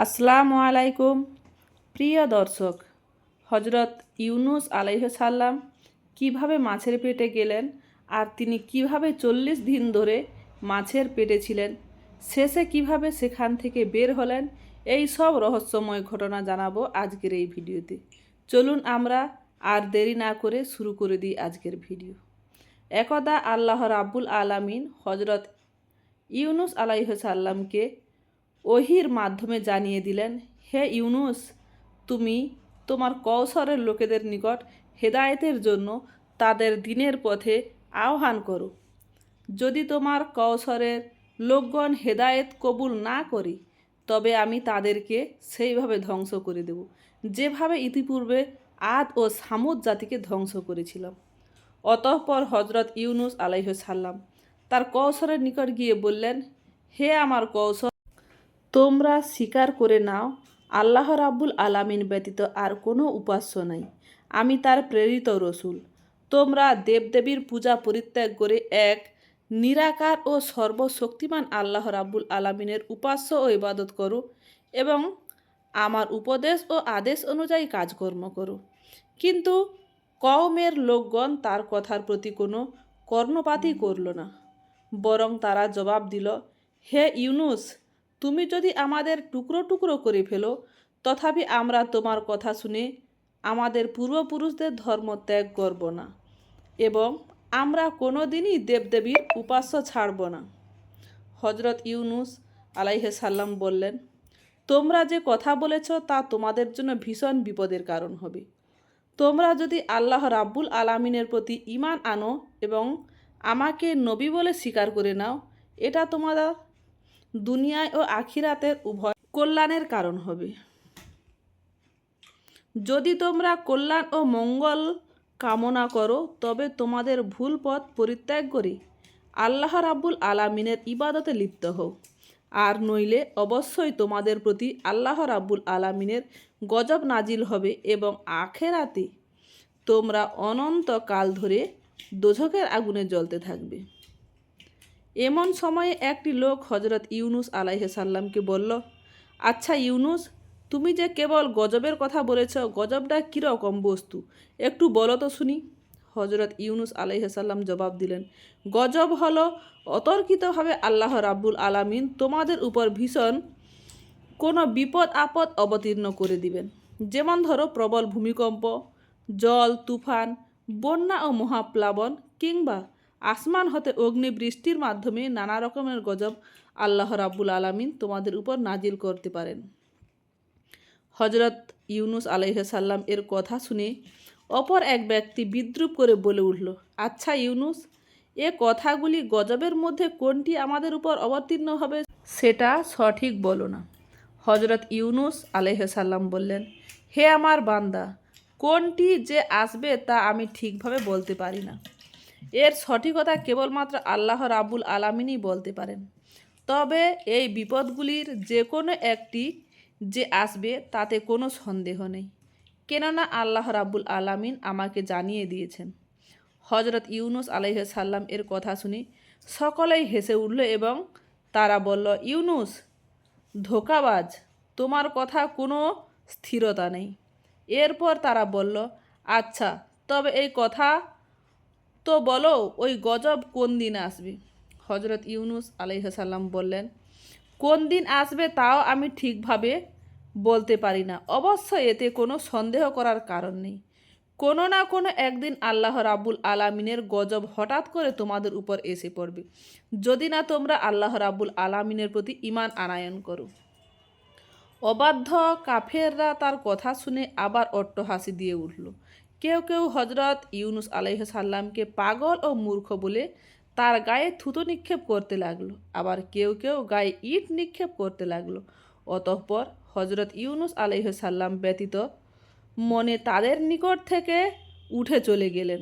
আসসালামু আলাইকুম। প্রিয় দর্শক, হজরত ইউনুস আলাইহিসসালাম কিভাবে মাছের পেটে গেলেন আর তিনি কিভাবে 40 দিন ধরে মাছের পেটে ছিলেন, শেষে কিভাবে সেখান থেকে বের হলেন, এই সব রহস্যময় ঘটনা জানাবো আজকের এই ভিডিওতে। চলুন আমরা আর দেরি না করে শুরু করে দিই আজকের ভিডিও। একদা আল্লাহ রাব্বুল আলামিন হজরত ইউনুস আলাইহিসসালামকে ওহির মাধ্যমে জানিয়ে দিলেন, হে ইউনুস, তুমি তোমার কওসরের লোকেদের নিকট হেদায়েতের জন্য তাদের দ্বীনের পথে আহ্বান করো। যদি তোমার কওসরের লোকগণ হেদায়েত কবুল না করে, তবে আমি তাদেরকে সেইভাবে ধ্বংস করে দেব, যেভাবে ইতিপূর্বে আদ ও সামুদ জাতিকে ধ্বংস করেছিলাম। অতঃপর হজরত ইউনুস আলাইহিসসালাম তার কওসরের নিকট গিয়ে বললেন, হে আমার কওসর, তোমরা স্বীকার করে নাও আল্লাহ রাব্বুল আলামিন ব্যতীত আর কোনো উপাস্য নাই। আমি তার প্রেরিত রসুল। তোমরা দেবদেবীর পূজা পরিত্যাগ করে এক নিরাকার ও সর্বশক্তিমান আল্লাহ রাব্বুল আলামিনের উপাস্য ও ইবাদত করো এবং আমার উপদেশ ও আদেশ অনুযায়ী কাজকর্ম করো। কিন্তু কওমের লোকগণ তার কথার প্রতি কোনো কর্ণপাতই করল না, বরং তারা জবাব দিল, হে ইউনুস, তুমি যদি আমাদের টুকরো টুকরো করে ফেলো, তথাপি আমরা তোমার কথা শুনে আমাদের পূর্বপুরুষদের ধর্ম ত্যাগ করব না এবং আমরা কোনো দিনই দেবদেবীর উপাস্য ছাড়ব না। হজরত ইউনুস আলাইহিসসালাম বললেন, তোমরা যে কথা বলেছ তা তোমাদের জন্য ভীষণ বিপদের কারণ হবে। তোমরা যদি আল্লাহ রাব্বুল আলামিনের প্রতি ঈমান আনো এবং আমাকে নবী বলে স্বীকার করে নাও, এটা তোমরা দুনিয়ায় ও আখিরাতের উভয় কল্যাণের কারণ হবে। যদি তোমরা কল্যাণ ও মঙ্গল কামনা করো, তবে তোমাদের ভুল পথ পরিত্যাগ করে আল্লাহ রাব্বুল আলামিনের ইবাদতে লিপ্ত হও, আর নইলে অবশ্যই তোমাদের প্রতি আল্লাহ রাব্বুল আলামিনের গজব নাজিল হবে এবং আখেরাতে তোমরা অনন্তকাল ধরে দোজখের আগুনে জ্বলতে থাকবে। এমন সময়ে একটি লোক হজরত ইউনুস আলাইহিসসালামকে বলল, আচ্ছা ইউনুস, তুমি যে কেবল গজবের কথা বলেছ, গজবটা কীরকম বস্তু একটু বলো তো শুনি। হজরত ইউনুস আলাইহিসসালাম জবাব দিলেন, গজব হলো অতর্কিতভাবে আল্লাহ রাব্বুল আলামিন তোমাদের উপর ভীষণ কোনো বিপদ আপদ অবতীর্ণ করে দিবেন। যেমন ধরো প্রবল ভূমিকম্প, জল, তুফান, বন্যা ও মহাপ্লাবন, কিংবা আসমান হতে অগ্নিবৃষ্টির মাধ্যমে নানা রকমের গজব আল্লাহ রাব্বুল আলামিন তোমাদের উপর নাজিল করতে পারেন। হজরত ইউনুস আলাইহিসসালাম এর কথা শুনে অপর এক ব্যক্তি বিদ্রূপ করে বলে উঠল, আচ্ছা ইউনুস, এ কথাগুলি গজবের মধ্যে কোনটি আমাদের উপর অবতীর্ণ হবে সেটা সঠিক বলো না। হজরত ইউনুস আলাইহিসসালাম বললেন, হে আমার বান্দা, কোনটি যে আসবে তা আমি ঠিকভাবে বলতে পারি না। এর সঠিকতা কেবলমাত্র আল্লাহ রাব্বুল আলামিনই বলতে পারেন। তবে এই বিপদগুলির যে কোনো একটি যে আসবে তাতে কোনো সন্দেহ নেই, কেননা আল্লাহ রাব্বুল আলামিন আমাকে জানিয়ে দিয়েছেন। হজরত ইউনুস আলাইহিসসালাম এর কথা শুনে সকলেই হেসে উঠল এবং তারা বলল, ইউনুস ধোঁকাবাজ, তোমার কথা কোনো স্থিরতা নেই। এরপর তারা বলল, আচ্ছা তবে এই কথা তো বলো, ওই গজব কোন দিন আসবে? হজরত ইউনুস আলাইহিসসালাম বললেন, কোন দিন আসবে তাও আমি ঠিকভাবে বলতে পারি না। অবশ্য এতে কোনো সন্দেহ করার কারণ নেই। কোনো না কোনো একদিন আল্লাহ রাব্বুল আলামিনের গজব হঠাৎ করে তোমাদের উপর এসে পড়বে, যদি না তোমরা আল্লাহ রাব্বুল আলামিনের প্রতি ঈমান আনায়ন করো। অবাধ্য কাফেররা তার কথা শুনে আবার অট্টহাসি দিয়ে উঠল। কেউ কেউ হজরত ইউনুস আলাইহিসসালামকে পাগল ও মূর্খ বলে তার গায়ে থুতো নিক্ষেপ করতে লাগলো, আবার কেউ কেউ গায়ে ইট নিক্ষেপ করতে লাগলো। অতঃপর হজরত ইউনুস আলাইহিসসালাম ব্যতীত মনে তাদের নিকট থেকে উঠে চলে গেলেন।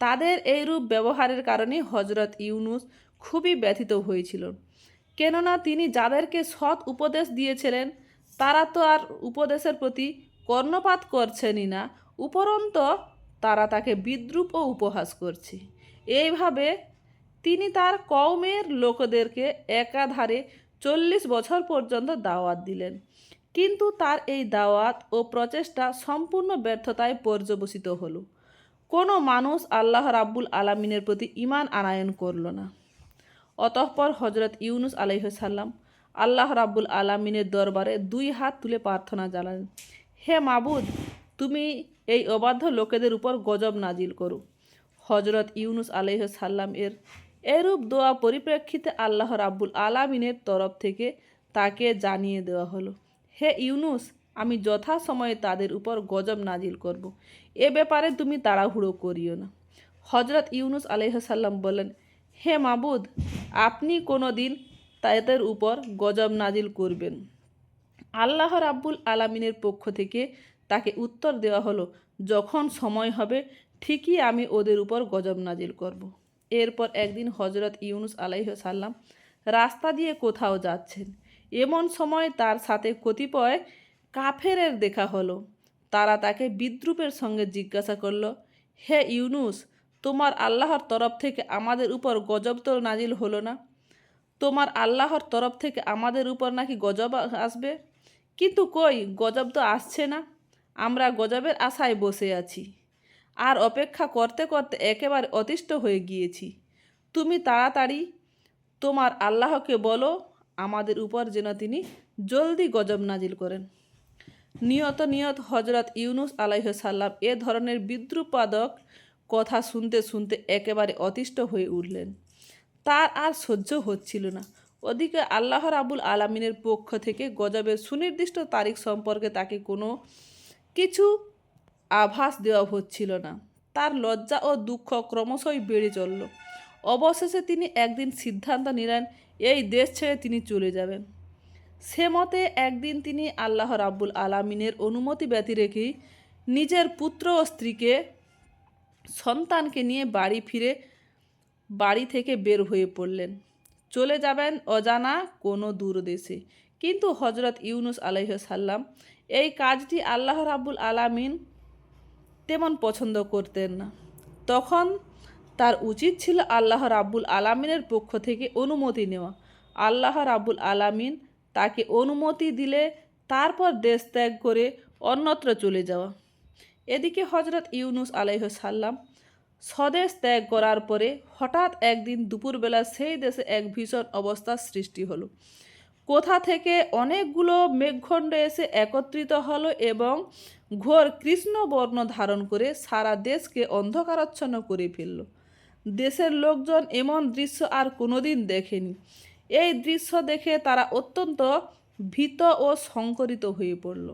তাদের এইরূপ ব্যবহারের কারণে হজরত ইউনুস খুবই ব্যথিত হয়েছিল, কেননা তিনি যাদেরকে সৎ উপদেশ দিয়েছিলেন তারা তো আর উপদেশের প্রতি কর্ণপাত করছেনই না, উপরন্ত তারা তাকে বিদ্রূপ ও উপহাস করছে। এইভাবে তিনি তার কওমের লোকদেরকে একাধারে 40 বছর পর্যন্ত দাওয়াত দিলেন, কিন্তু তার এই দাওয়াত ও প্রচেষ্টা সম্পূর্ণ ব্যর্থতায় পর্যবসিত হলো। কোনো মানুষ আল্লাহ রাব্বুল আলামিনের প্রতি ঈমান আনয়ন করল না। অতঃপর হজরত ইউনুস আলাইহিস সালাম আল্লাহ রাব্বুল আলামিনের দরবারে 2 হাত তুলে প্রার্থনা জানালেন, হে মাবুদ, তুমি এই অবাধ্য লোকেদের উপর গজব নাজিল করো। হজরত ইউনুস আলাইহিস সালাম এরূপ দোয়া পরিপ্রেক্ষিতে আল্লাহ রাব্বুল আলামিনের তরফ থেকে তাকে জানিয়ে দেওয়া হলো, হে ইউনুস, আমি যথাসময়ে তাদের উপর গজব নাজিল করব। এ ব্যাপারে তুমি তাড়াহুড়ো করিও না। হজরত ইউনুস আলাইহিস সালাম বললেন, হে মাবুদ, আপনি কোনো দিন তাদের উপর গজব নাজিল করবেন। আল্লাহ রাব্বুল আলামিনের পক্ষ থেকে তাকে উত্তর দেওয়া হলো, যখন সময় হবে ঠিকই আমি ওদের উপর গজব নাজিল করব। এরপর একদিন হজরত ইউনুস আলাইহিস সালাম রাস্তা দিয়ে কোথাও যাচ্ছেন। এমন সময় তার সাথে কতিপয় কাফেরের দেখা হলো। তারা তাকে বিদ্রূপের সঙ্গে জিজ্ঞাসা করল, হে ইউনুস, তোমার আল্লাহর তরফ থেকে আমাদের উপর গজব তো নাজিল হলো না? তোমার আল্লাহর তরফ থেকে আমাদের উপর নাকি গজব আসবে? কিন্তু কই, গজব তো আসছে না। আমরা গজবের আশায় বসে আছি আর অপেক্ষা করতে করতে একেবারে অতিষ্ঠ হয়ে গিয়েছি। তুমি তাড়াতাড়ি তোমার আল্লাহকে বলো আমাদের উপর যেন তিনি জলদি গজব নাজিল করেন। নিয়ত হজরত ইউনুস আলাইহিস সালাম এ ধরনের বিদ্রূপাদক কথা শুনতে শুনতে একেবারে অতিষ্ঠ হয়ে উঠলেন। তার আর সহ্য হচ্ছিল না। ওদিকে আল্লাহ রাব্বুল আলামিনের পক্ষ থেকে গজবের সুনির্দিষ্ট তারিখ সম্পর্কে তাকে কোনো কিছু আভাস দেওয়া হচ্ছিল না। তার লজ্জা ও দুঃখ ক্রমশই বেড়ে চলল। অবশেষে তিনি একদিন সিদ্ধান্ত নিলেন এই দেশ ছেড়ে তিনি চলে যাবেন। সে মতে একদিন তিনি আল্লাহ রাব্বুল আলামিনের অনুমতি ব্যতি রেখেই নিজের পুত্র ও স্ত্রীকে, সন্তানকে নিয়ে বাড়ি থেকে বের হয়ে পড়লেন। চলে যাবেন অজানা কোনো দূর দেশে। কিন্তু হজরত ইউনুস আলাইহিস সালাম এই কাজটি আল্লাহ রাব্বুল আলামিন তেমন পছন্দ করতেন না। তখন তার উচিত ছিল আল্লাহ রাব্বুল আলামিনের পক্ষ থেকে অনুমতি নেওয়া। আল্লাহ রাব্বুল আলামিন তাকে অনুমতি দিলে তারপর দেশ ত্যাগ করে অন্যত্র চলে যাওয়া। এদিকে হজরত ইউনুস আলাইহিস সালাম স্বদেশ ত্যাগ করার পরে হঠাৎ একদিন দুপুরবেলা সেই দেশে এক ভীষণ অবস্থার সৃষ্টি হলো। কোথা থেকে অনেকগুলো মেঘখণ্ড এসে একত্রিত হলো এবং ঘোর কৃষ্ণবর্ণ ধারণ করে সারা দেশকে অন্ধকারাচ্ছন্ন করে ফেলল। দেশের লোকজন এমন দৃশ্য আর কোনোদিন দেখেনি। এই দৃশ্য দেখে তারা অত্যন্ত ভীত ও সংকরিত হয়ে পড়ল।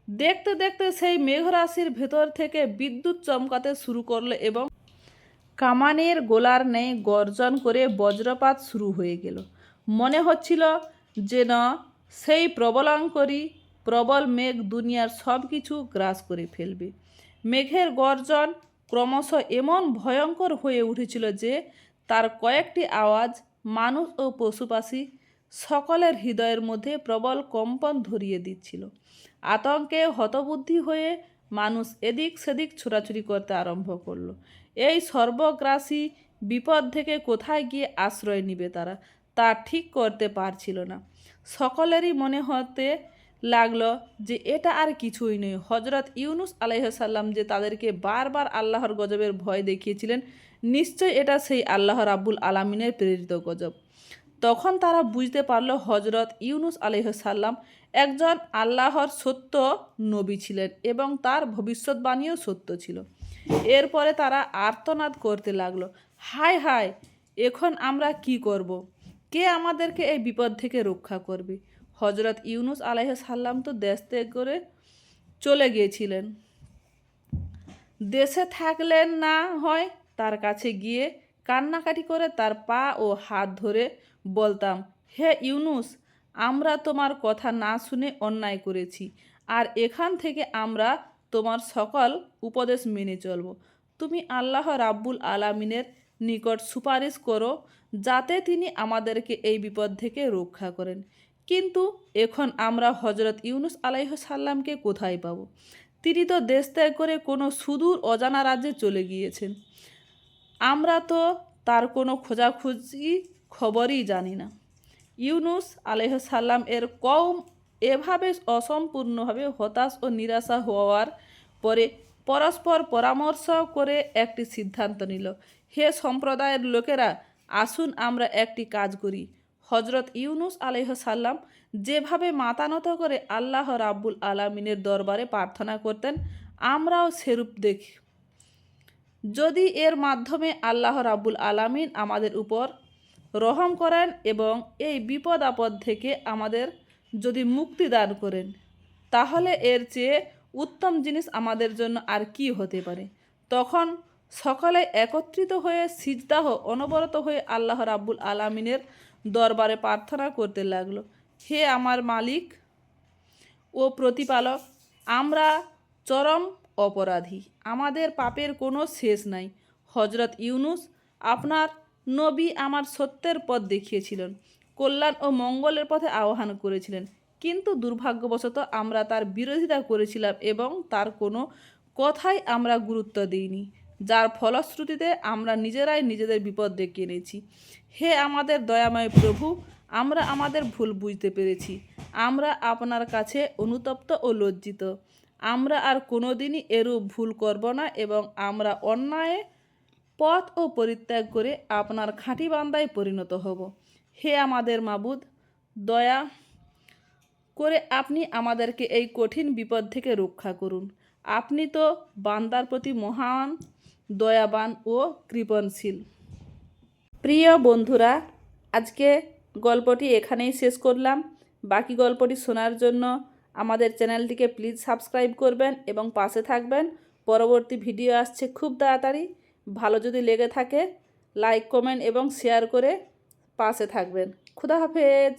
দেখতে দেখতে সেই মেঘরাশির ভেতর থেকে বিদ্যুৎ চমকাতে শুরু করলো এবং কামানের গোলার ন্যায় গর্জন করে বজ্রপাত শুরু হয়ে গেল। মনে হচ্ছিল যেন সেই প্রবল মেঘ দুনিয়ার সব কিছু গ্রাস করে ফেলবে। মেঘের গর্জন ক্রমশ এমন ভয়ঙ্কর হয়ে উঠেছিল যে তার কয়েকটি আওয়াজ মানুষ ও পশু পাখি সকলের হৃদয়ের মধ্যে প্রবল কম্পন ধরিয়ে দিচ্ছিল। আতঙ্কে হতবুদ্ধি হয়ে মানুষ এদিক সেদিক ছোটাছুটি করতে আরম্ভ করলো। এই সর্বগ্রাসী বিপদ থেকে কোথায় গিয়ে আশ্রয় নিবে তারা তা ঠিক করতে পারছিল না। সকলেরই মনে হতে লাগলো যে এটা আর কিছুই নয়, হজরত ইউনুস আলাইহিস সালাম যে তাদেরকে বারবার আল্লাহর গজবের ভয় দেখিয়েছিলেন, নিশ্চয় এটা সেই আল্লাহ রাব্বুল আলামিনের প্রেরিত গজব। তখন তারা বুঝতে পারল হজরত ইউনুস আলাইহিস সালাম একজন আল্লাহর সত্য নবী ছিলেন এবং তার ভবিষ্যৎবাণীও সত্য ছিল। এরপরে তারা আর্তনাদ করতে লাগলো, হায় হায়, এখন আমরা কি করব? কে আমাদেরকে এই বিপদ থেকে রক্ষা করবে? হজরত ইউনুস আলাইহিস সালাম তো দেশ ত্যাগ করে চলে গিয়েছিলেন। দেশে থাকলেন না হয় তার কাছে গিয়ে কান্নাকাটি করে তার পা ও হাত ধরে বলতাম, হে ইউনুস, আমরা তোমার কথা না শুনে অন্যায় করেছি, আর এখান থেকে আমরা তোমার সকল উপদেশ মেনে চলব। তুমি আল্লাহ রাব্বুল আলামিনের নিকট সুপারিশ করো যাতে তিনি আমাদেরকে এই বিপদ থেকে রক্ষা করেন। কিন্তু এখন আমরা হজরত ইউনুস আলাইহিস সালামকে কোথায় পাব? তিনি তো দেশ ত্যাগ করে কোনো সুদূর অজানা রাজ্যে চলে গিয়েছেন। আমরা তো তার কোনো খোঁজাখুঁজি খবরই জানি না। ইউনুস আলাইহিসসালাম এর কওম এভাবে অসম্পূর্ণভাবে হতাশ ও নিরাশা হওয়ার পরে পরস্পর পরামর্শ করে একটি সিদ্ধান্ত নিল, হে সম্প্রদায়ের লোকেরা, আসুন আমরা একটি কাজ করি। হজরত ইউনুস আলাইহিসসালাম যেভাবে মাথা নত করে আল্লাহ রাব্বুল আলামিনের দরবারে প্রার্থনা করতেন, আমরাও সেরূপ দেখি। যদি এর মাধ্যমে আল্লাহ রাব্বুল আলামিন আমাদের উপর রহম করেন এবং এই বিপদ আপদ থেকে আমাদের যদি মুক্তি দান করেন, তাহলে এর চেয়ে উত্তম জিনিস আমাদের জন্য আর কি হতে পারে। তখন সকলে একত্রিত হয়ে সিজদাহ অনবরত হয়ে আল্লাহ রাব্বুল আলামিনের দরবারে প্রার্থনা করতে লাগলো, হে আমার মালিক ও প্রতিপালক, আমরা চরম অপরাধী, আমাদের পাপের কোনো শেষ নাই। হজরত ইউনুস, আপনার নবী আমার সত্যের পথ দেখিয়েছিলেন, কল্যাণ ও মঙ্গলের পথে আহ্বান করেছিলেন, কিন্তু দুর্ভাগ্যবশত আমরা তার বিরোধিতা করেছিলাম এবং তার কোনো কথাই আমরা গুরুত্ব দিইনি, যার ফলশ্রুতিতে আমরা নিজেরাই নিজেদের বিপদ ডেকে এনেছি। হে আমাদের দয়াময় প্রভু, আমরা আমাদের ভুল বুঝতে পেরেছি, আমরা আপনার কাছে অনুতপ্ত ও লজ্জিত। আমরা আর কোনোদিনই এরূপ ভুল করব না এবং আমরা অন্যায় পথ ও পরিত্যাগ করে আপনার খাঁটি বান্দায় পরিণত হব। হে আমাদের মাবুদ, দয়া করে আপনি আমাদেরকে এই কঠিন বিপদ থেকে রক্ষা করুন। আপনি তো বান্দার প্রতি মহান, দয়াবান ও কৃপণশীল। প্রিয় বন্ধুরা, আজকে গল্পটি এখানেই শেষ করলাম। বাকি গল্পটি শোনার জন্য আমাদের চ্যানেলটিকে প্লিজ সাবস্ক্রাইব করবেন এবং পাশে থাকবেন। পরবর্তী ভিডিও আসছে খুব তাড়াতাড়ি। ভালো যদি লেগে থাকে লাইক, কমেন্ট এবং শেয়ার করে পাশে থাকবেন। খুদা হাফেজ।